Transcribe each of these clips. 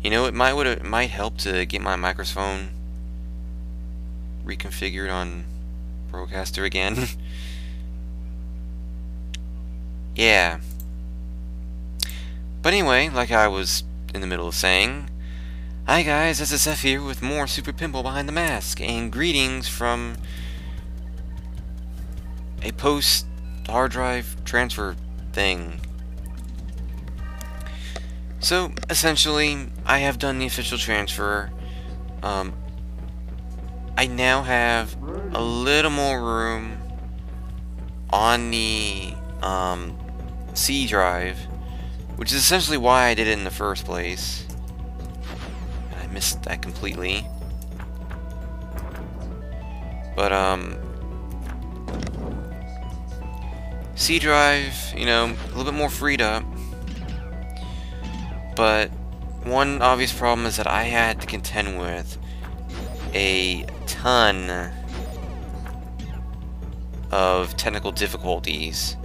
You know, it might help to get my microphone reconfigured on Procaster again. Yeah. But anyway, like I was in the middle of saying, hi guys, SSF here with more Super Pinball Behind the Mask, and greetings from a post hard drive transfer thing. So, essentially, I have done the official transfer. I now have a little more room on the C drive, which is essentially why I did it in the first place. I missed that completely. But C drive, you know, a little bit more freed up. But one obvious problem is that I had to contend with a ton of technical difficulties.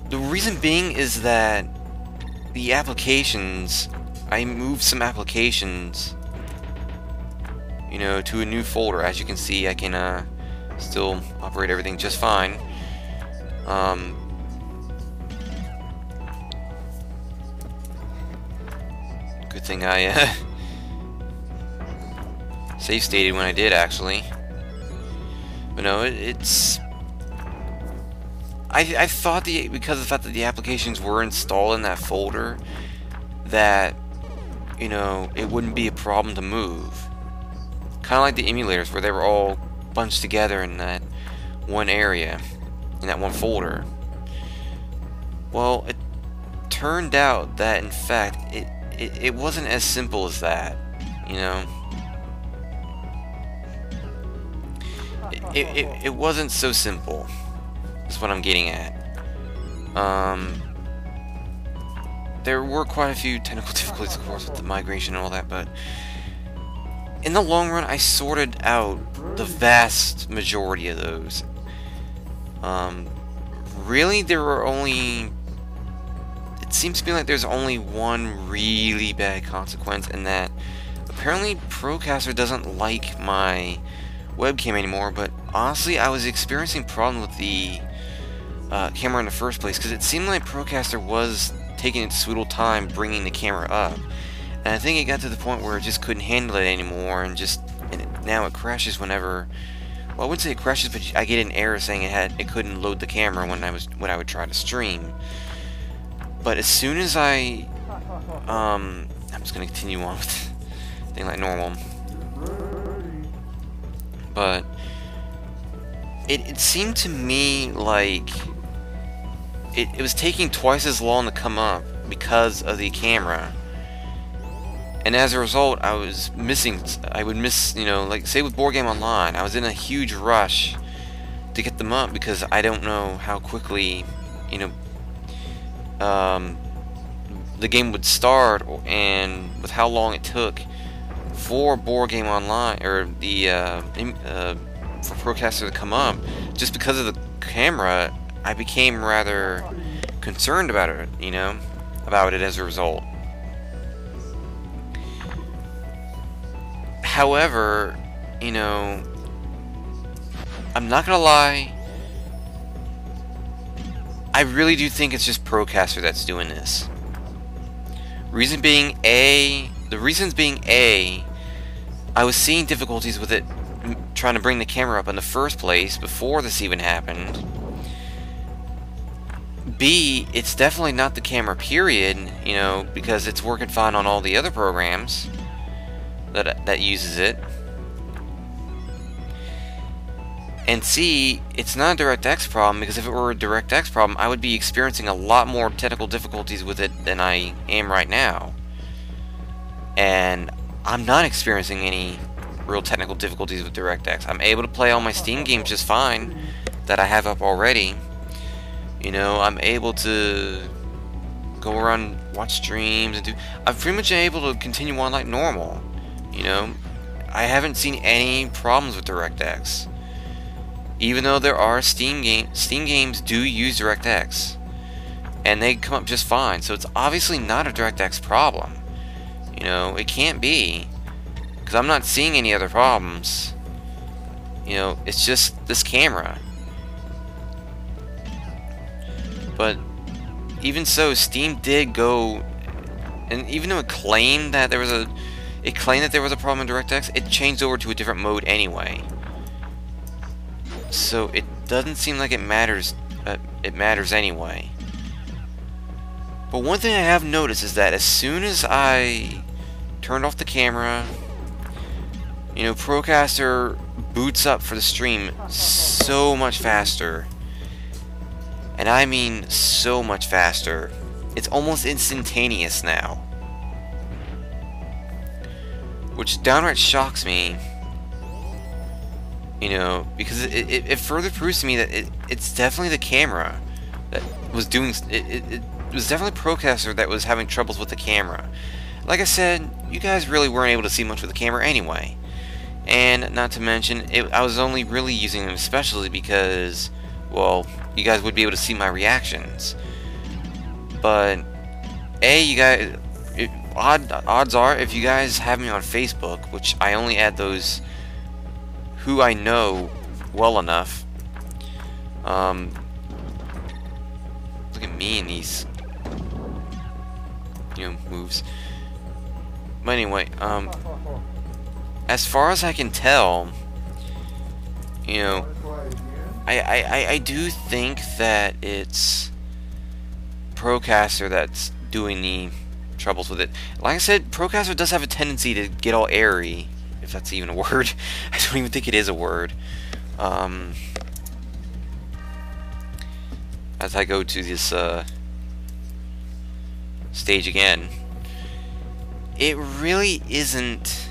The reason being is that the applications, I moved some applications, you know, to a new folder. As you can see, I can still operate everything just fine. Good thing I save stated when I did, actually. But no, it's... I thought because of the fact that the applications were installed in that folder, that, you know, it wouldn't be a problem to move. Kind of like the emulators, where they were all bunched together in that one area, in that one folder. Well, it turned out that, in fact, it wasn't as simple as that, you know? It wasn't so simple. That's what I'm getting at. There were quite a few technical difficulties, of course, with the migration and all that, but in the long run, I sorted out the vast majority of those. Really, there were only... It seems to me like there's only one really bad consequence, and that apparently Procaster doesn't like my webcam anymore, but honestly, I was experiencing problems with the camera in the first place, because it seemed like Procaster was taking its sweet old time bringing the camera up, and I think it got to the point where it just couldn't handle it anymore, and now it crashes whenever. Well, I wouldn't say it crashes, but I get an error saying it couldn't load the camera when I would try to stream. But as soon as I'm just gonna continue on with thing like normal. But it seemed to me like it was taking twice as long to come up because of the camera. And as a result, I would miss, you know, like say with Board Game Online, I was in a huge rush to get them up because I don't know how quickly, you know, the game would start, and with how long it took for Board Game Online, or the for Procaster to come up. Just because of the camera, I became rather concerned about it, you know, about it as a result. However, you know, I'm not gonna lie, I really do think it's just Procaster that's doing this. The reasons being A, I was seeing difficulties with it trying to bring the camera up in the first place before this even happened. B, it's definitely not the camera, period, you know, because it's working fine on all the other programs that uses it. And C, it's not a DirectX problem, because if it were a DirectX problem, I would be experiencing a lot more technical difficulties with it than I am right now. And I'm not experiencing any real technical difficulties with DirectX. I'm able to play all my Steam games just fine that I have up already. You know, I'm able to go around, watch streams, and I'm pretty much able to continue on like normal. You know, I haven't seen any problems with DirectX. Even though there are Steam games do use DirectX, and they come up just fine. So it's obviously not a DirectX problem. You know, it can't be. Because I'm not seeing any other problems. You know, it's just this camera. But even so, Steam did go, and even though it claimed that there was a problem in DirectX, it changed over to a different mode anyway. So it doesn't seem like it matters. It matters anyway. But one thing I have noticed is that as soon as I turned off the camera, you know, Procaster boots up for the stream so much faster. And I mean so much faster. It's almost instantaneous now. Which downright shocks me. You know, because it further proves to me that it's definitely the camera that was doing... It was definitely Procaster that was having troubles with the camera. Like I said, you guys really weren't able to see much with the camera anyway. And not to mention, I was only really using them especially because, well, you guys would be able to see my reactions. But, you guys... odds are, if you guys have me on Facebook, which I only add those who I know well enough. Look at me in these, you know, moves. But anyway, as far as I can tell, you know, I do think that it's Procaster that's doing the troubles with it. Like I said, Procaster does have a tendency to get all airy, if that's even a word. I don't even think it is a word. As I go to this stage again, it really isn't.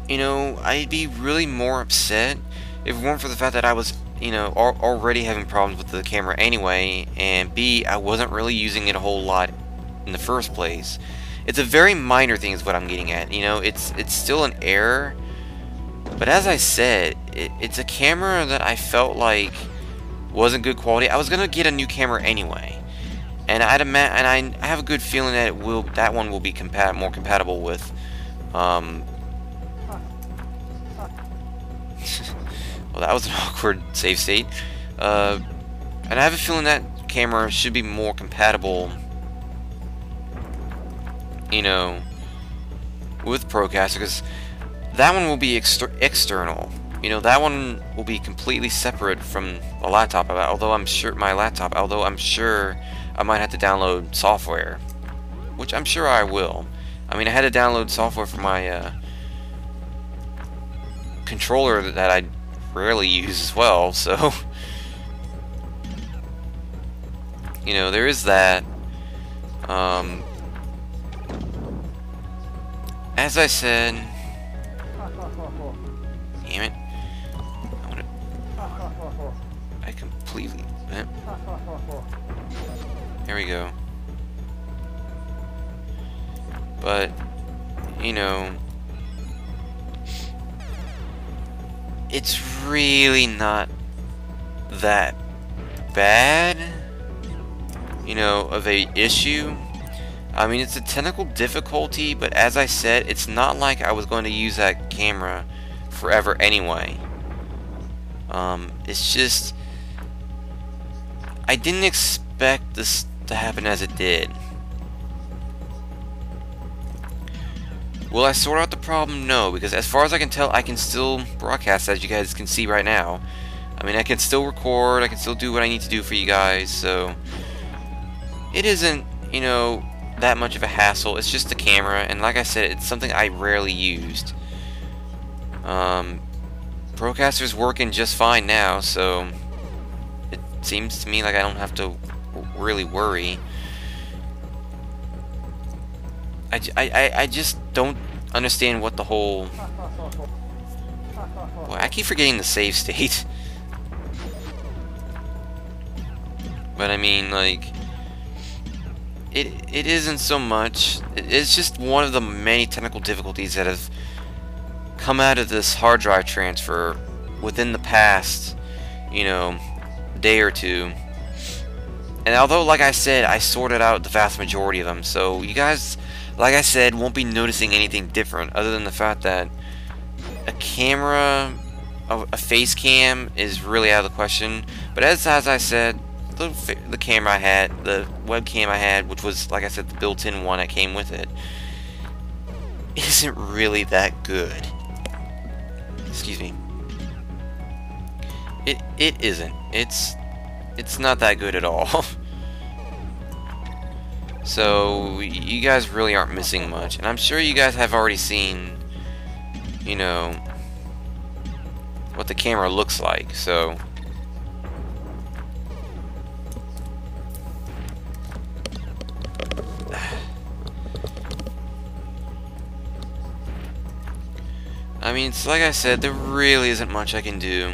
You know, I'd be really more upset if it weren't for the fact that I was, you know, already having problems with the camera anyway, and B, I wasn't really using it a whole lot in the first place. It's a very minor thing is what I'm getting at. You know, it's still an error, but as I said, it's a camera that I felt like wasn't good quality. I was gonna get a new camera anyway, and I have a good feeling that that one will be more compatible with. Well, that was an awkward save state. And I have a feeling that camera should be more compatible, you know, with Procaster, because that one will be external. You know, that one will be completely separate from the laptop. Although I'm sure I might have to download software, which I'm sure I will. I mean, I had to download software for my controller that I rarely use as well. So, you know, there is that. As I said, damn it, I completely, there we go. But, you know, it's really not that bad, you know, of a issue. I mean, it's a technical difficulty, but as I said, it's not like I was going to use that camera forever anyway. It's just, I didn't expect this to happen as it did. Will I sort out the problem? No, because as far as I can tell, I can still broadcast, as you guys can see right now. I mean, I can still record, I can still do what I need to do for you guys, so it isn't, you know, that much of a hassle. It's just the camera, and like I said, it's something I rarely used. Procaster's working just fine now, so it seems to me like I don't have to really worry. I just don't understand what the whole... Boy, I keep forgetting the save state. But I mean, like, it isn't so much. It's just one of the many technical difficulties that have come out of this hard drive transfer within the past, you know, day or two. And although, like I said, I sorted out the vast majority of them, so you guys, like I said, won't be noticing anything different other than the fact that a camera, a face cam is really out of the question. But as I said, the camera I had, the webcam I had, which was, like I said, the built-in one that came with it, isn't really that good. Excuse me. It isn't. It's not that good at all. So you guys really aren't missing much, and I'm sure you guys have already seen, you know, what the camera looks like. So I mean, it's like I said, there really isn't much I can do.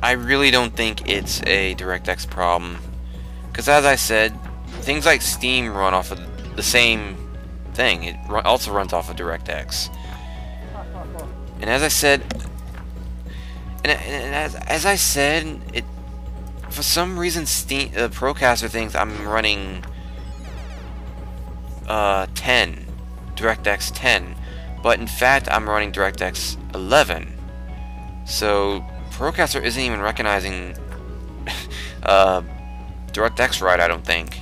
I really don't think it's a DirectX problem, because as I said, things like Steam run off of the same thing. It also runs off of DirectX. And as I said, as I said, it, for some reason, Steam Procaster thinks I'm running 10, DirectX 10, but in fact I'm running DirectX 11. So Procaster isn't even recognizing DirectX right, I don't think.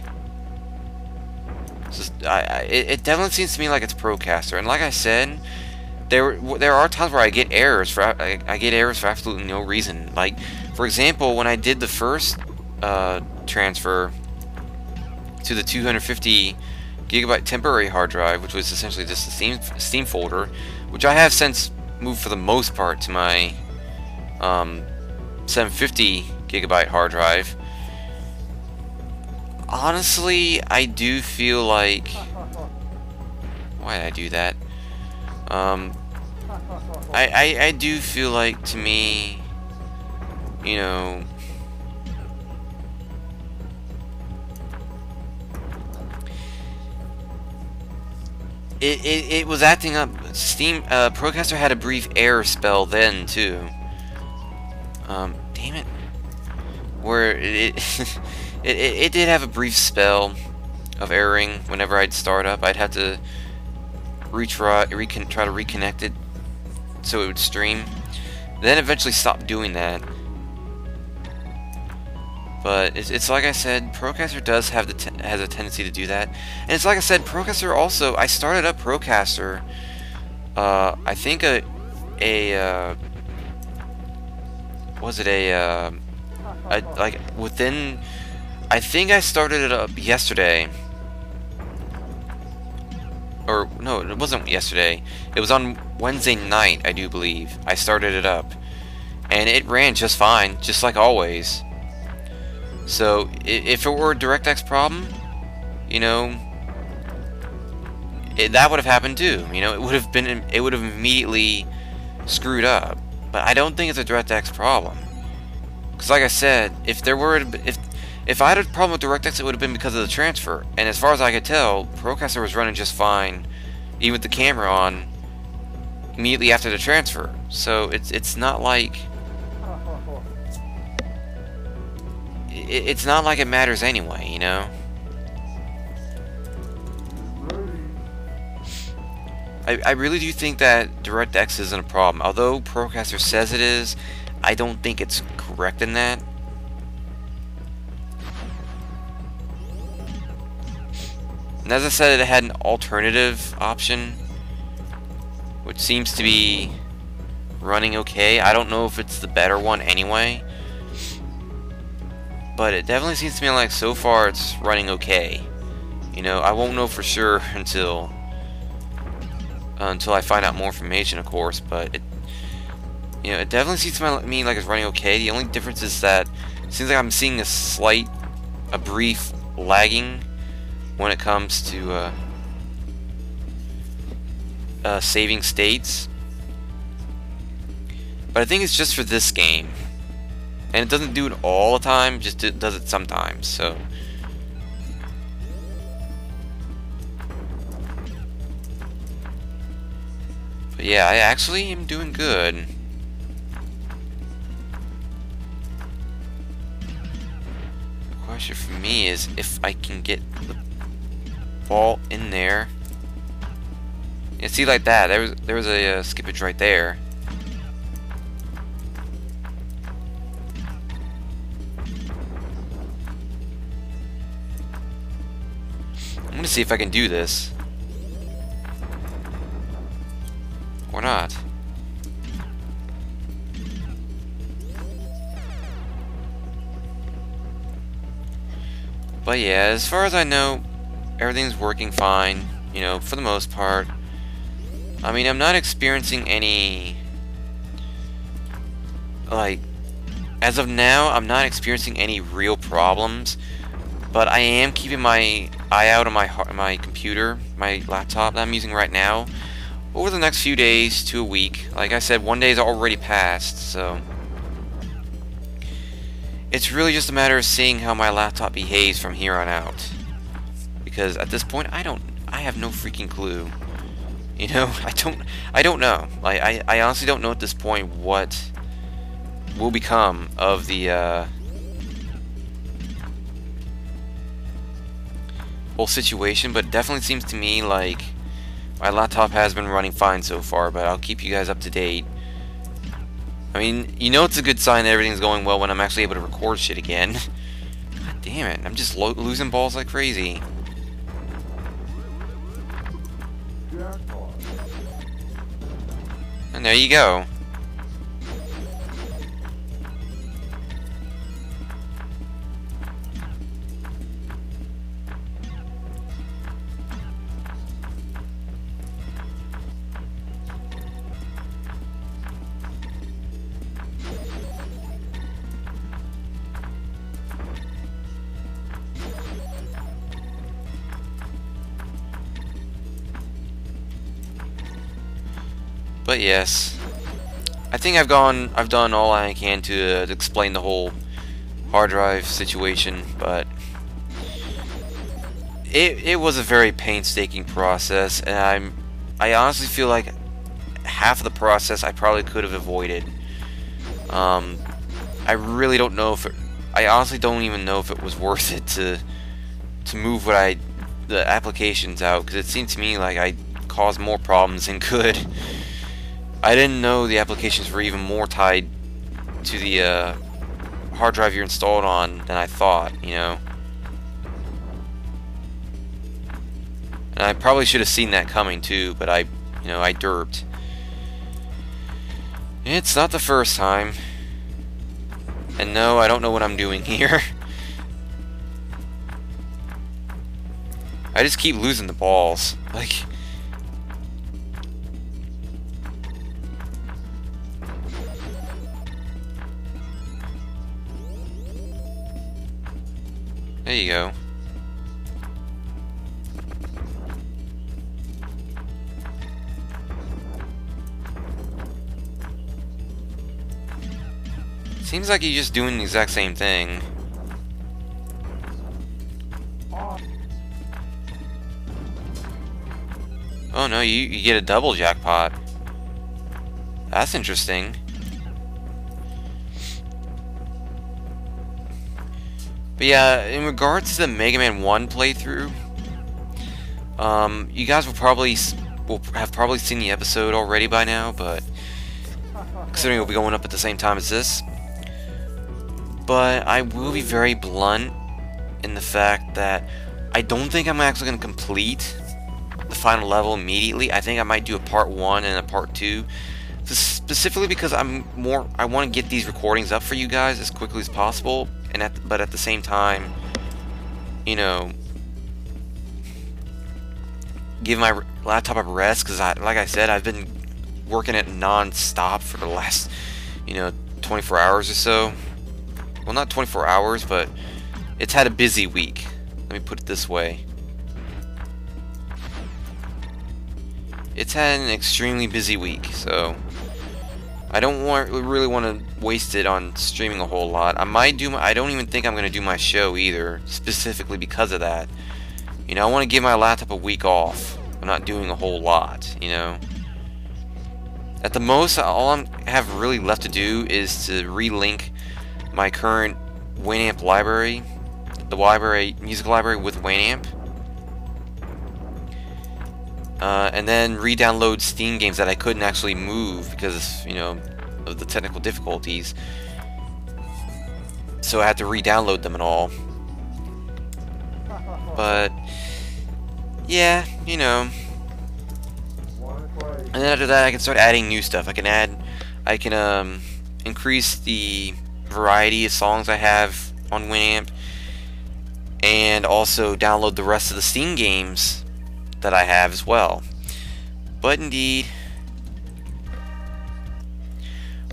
It definitely seems to me like it's Procaster, and like I said, there are times where I get errors for absolutely no reason. Like, for example, when I did the first transfer to the 250 gigabyte temporary hard drive, which was essentially just a Steam folder, which I have since moved for the most part to my 750 gigabyte hard drive. Honestly, I do feel like, why did I do that? I do feel like, to me, you know, it was acting up. Procaster had a brief error spell then too. Damn it. Where it did have a brief spell of erroring whenever I'd start up. I'd have to try to reconnect it so it would stream. Then eventually stopped doing that. But it's like I said, Procaster does have has a tendency to do that, and it's like I said, Procaster also. I started up Procaster. I think like within. I think I started it up yesterday. Or no, it wasn't yesterday. It was on Wednesday night, I do believe. I started it up, and it ran just fine, just like always. So if it were a DirectX problem, you know, that would have happened too. You know, it would have immediately screwed up. But I don't think it's a DirectX problem, because like I said, if I had a problem with DirectX, it would have been because of the transfer. And as far as I could tell, Procaster was running just fine, even with the camera on, immediately after the transfer. So it's not like it's not like it matters anyway, you know. I really do think that DirectX isn't a problem. Although Procaster says it is, I don't think it's correct in that. And as I said, it had an alternative option, which seems to be running okay. I don't know if it's the better one anyway, but it definitely seems to me like so far it's running okay. You know, I won't know for sure until I find out more information, of course. But it definitely seems to me like it's running okay. The only difference is that it seems like I'm seeing a brief lagging when it comes to saving states. But I think it's just for this game, and it doesn't do it all the time, just it does it sometimes. So but yeah, I actually am doing good. The question for me is if I can get the ball in there. Yeah, see, like that. There was a skippage right there. I'm gonna see if I can do this. Or not. But yeah, as far as I know, everything's working fine, you know, for the most part. I mean, I'm not experiencing any, like, as of now, I'm not experiencing any real problems, but I am keeping my eye out on my computer, my laptop that I'm using right now, over the next few days to a week. Like I said, one day's already passed, so it's really just a matter of seeing how my laptop behaves from here on out. Because at this point, I have no freaking clue. You know, I don't know. Like, I honestly don't know at this point what will become of the whole situation, but it definitely seems to me like my laptop has been running fine so far, but I'll keep you guys up to date. I mean, you know it's a good sign that everything's going well when I'm actually able to record shit again. God damn it, I'm just losing balls like crazy. And there you go. But yes, I think I've done all I can to explain the whole hard drive situation, but it was a very painstaking process, and I honestly feel like half of the process I probably could have avoided. I really don't know if I honestly don't even know if it was worth it to move the applications out, because it seemed to me like I caused more problems than good. I didn't know the applications were even more tied to the hard drive you're installed on than I thought, you know. And I probably should have seen that coming too, but I derped. It's not the first time. And no, I don't know what I'm doing here. I just keep losing the balls. Like, there you go. Seems like you're just doing the exact same thing. Oh no, you get a double jackpot. That's interesting. But yeah, in regards to the Mega Man 1 playthrough, you guys will have probably seen the episode already by now, but considering it'll be going up at the same time as this. But I will be very blunt in the fact that I don't think I'm actually going to complete the final level immediately. I think I might do a part 1 and a part 2, specifically because I want to get these recordings up for you guys as quickly as possible, but at the same time, you know, give my laptop a rest, because like I said, I've been working it non-stop for the last, 24 hours or so. Well, not 24 hours, but it's had a busy week. Let me put it this way. It's had an extremely busy week, so I don't really want to waste it on streaming a whole lot. I don't even think I'm going to do my show either, specifically because of that. I want to give my laptop a week off. I'm not doing a whole lot, At the most, all I have really left to do is to relink my current Winamp library, the music library with Winamp. and then re-download Steam games that I couldn't actually move because, you know, of the technical difficulties. So I had to re-download them and all. But yeah, you know. And then after that, I can start adding new stuff. I can increase the variety of songs I have on Winamp, and also download the rest of the Steam games that I have as well. But indeed,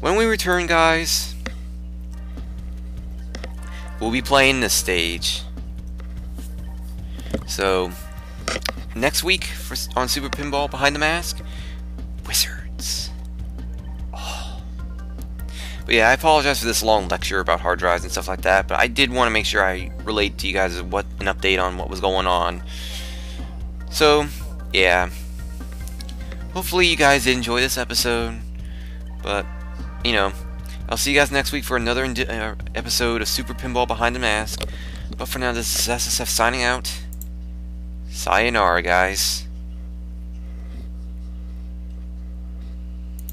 when we return, guys, we'll be playing this stage. So next week on Super Pinball Behind the Mask, Wizards. Oh. But yeah, I apologize for this long lecture about hard drives and stuff like that, but I did want to make sure I relate to you guys an update on what was going on. So yeah, hopefully you guys did enjoy this episode. But you know, I'll see you guys next week for another episode of Super Pinball Behind the Mask. But for now, this is SSF signing out. Sayonara, guys.